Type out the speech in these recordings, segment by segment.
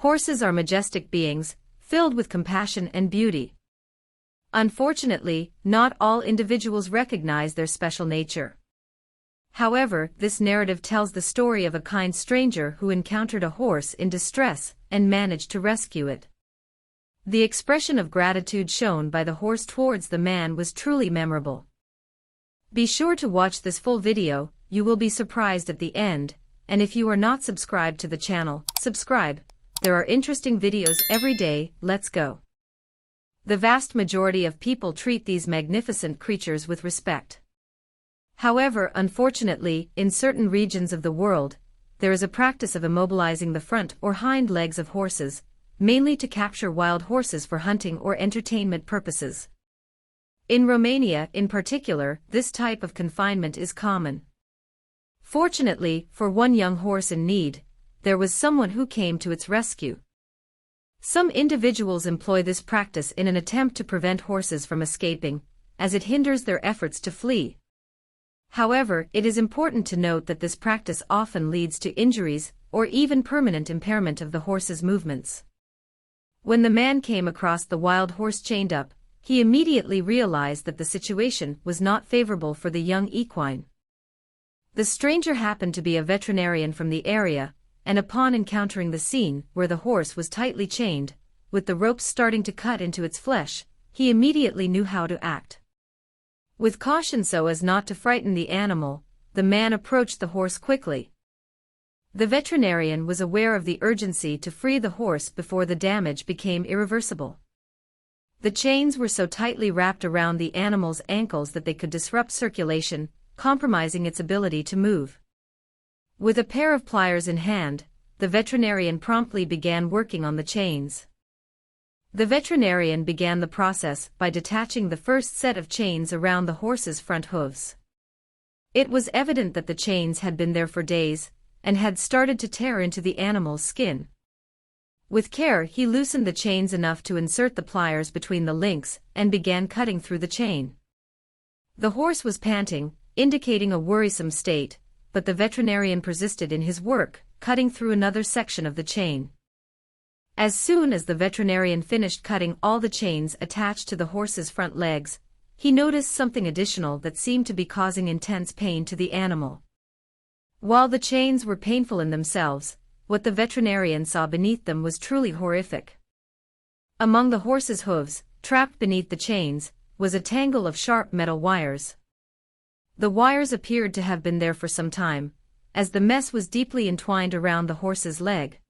Horses are majestic beings, filled with compassion and beauty. Unfortunately, not all individuals recognize their special nature. However, this narrative tells the story of a kind stranger who encountered a horse in distress and managed to rescue it. The expression of gratitude shown by the horse towards the man was truly memorable. Be sure to watch this full video, you will be surprised at the end, and if you are not subscribed to the channel, subscribe. There are interesting videos every day, let's go. The vast majority of people treat these magnificent creatures with respect. However, unfortunately, in certain regions of the world, there is a practice of immobilizing the front or hind legs of horses, mainly to capture wild horses for hunting or entertainment purposes. In Romania, in particular, this type of confinement is common. Fortunately, for one young horse in need, there was someone who came to its rescue. Some individuals employ this practice in an attempt to prevent horses from escaping, as it hinders their efforts to flee. However, it is important to note that this practice often leads to injuries or even permanent impairment of the horse's movements. When the man came across the wild horse chained up, he immediately realized that the situation was not favorable for the young equine. The stranger happened to be a veterinarian from the area, and upon encountering the scene where the horse was tightly chained, with the ropes starting to cut into its flesh, he immediately knew how to act. With caution so as not to frighten the animal, the man approached the horse quickly. The veterinarian was aware of the urgency to free the horse before the damage became irreversible. The chains were so tightly wrapped around the animal's ankles that they could disrupt circulation, compromising its ability to move. With a pair of pliers in hand, the veterinarian promptly began working on the chains. The veterinarian began the process by detaching the first set of chains around the horse's front hooves. It was evident that the chains had been there for days, and had started to tear into the animal's skin. With care, he loosened the chains enough to insert the pliers between the links and began cutting through the chain. The horse was panting, indicating a worrisome state, but the veterinarian persisted in his work, cutting through another section of the chain. As soon as the veterinarian finished cutting all the chains attached to the horse's front legs, he noticed something additional that seemed to be causing intense pain to the animal. While the chains were painful in themselves, what the veterinarian saw beneath them was truly horrific. Among the horse's hooves, trapped beneath the chains, was a tangle of sharp metal wires. The wires appeared to have been there for some time, as the mess was deeply entwined around the horse's leg.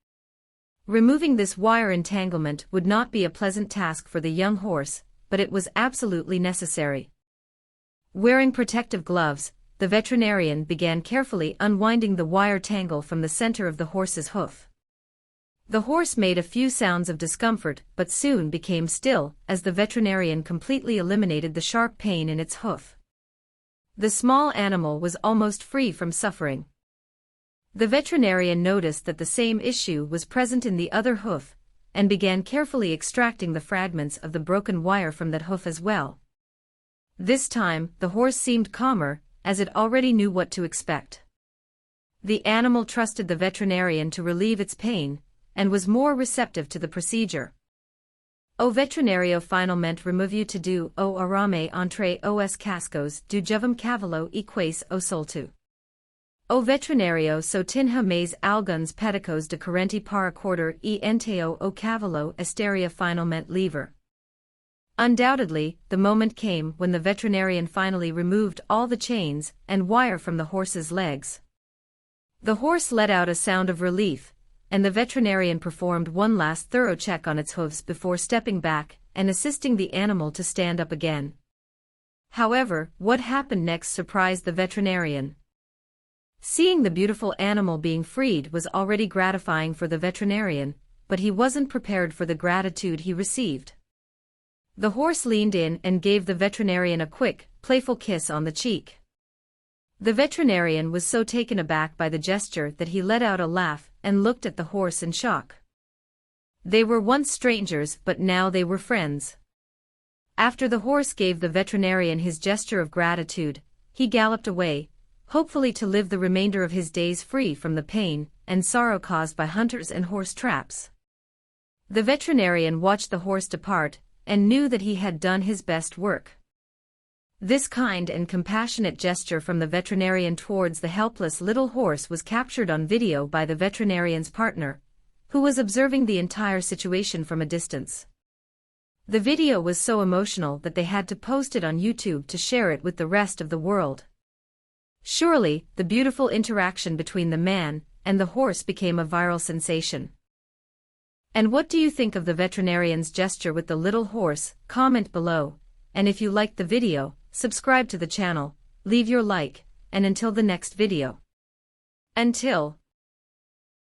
Removing this wire entanglement would not be a pleasant task for the young horse, but it was absolutely necessary. Wearing protective gloves, the veterinarian began carefully unwinding the wire tangle from the center of the horse's hoof. The horse made a few sounds of discomfort but soon became still as the veterinarian completely eliminated the sharp pain in its hoof. The small animal was almost free from suffering. The veterinarian noticed that the same issue was present in the other hoof, and began carefully extracting the fragments of the broken wire from that hoof as well. This time, the horse seemed calmer, as it already knew what to expect. The animal trusted the veterinarian to relieve its pain, and was more receptive to the procedure. O veterinario finalmente removeu tudo o arame entre os cascos do jovem cavalo e quase o solto. O veterinario só tinha mais alguns pedicos de corrente para cortar e entao o cavalo estaria finalmente livre. Undoubtedly, the moment came when the veterinarian finally removed all the chains and wire from the horse's legs. The horse let out a sound of relief, and the veterinarian performed one last thorough check on its hooves before stepping back and assisting the animal to stand up again. However, what happened next surprised the veterinarian. Seeing the beautiful animal being freed was already gratifying for the veterinarian, but he wasn't prepared for the gratitude he received. The horse leaned in and gave the veterinarian a quick, playful kiss on the cheek. The veterinarian was so taken aback by the gesture that he let out a laugh and looked at the horse in shock. They were once strangers, but now they were friends. After the horse gave the veterinarian his gesture of gratitude, he galloped away, hopefully to live the remainder of his days free from the pain and sorrow caused by hunters and horse traps. The veterinarian watched the horse depart, and knew that he had done his best work. This kind and compassionate gesture from the veterinarian towards the helpless little horse was captured on video by the veterinarian's partner, who was observing the entire situation from a distance. The video was so emotional that they had to post it on YouTube to share it with the rest of the world. Surely, the beautiful interaction between the man and the horse became a viral sensation. And what do you think of the veterinarian's gesture with the little horse? Comment below, and if you liked the video, subscribe to the channel, leave your like, and until the next video. Until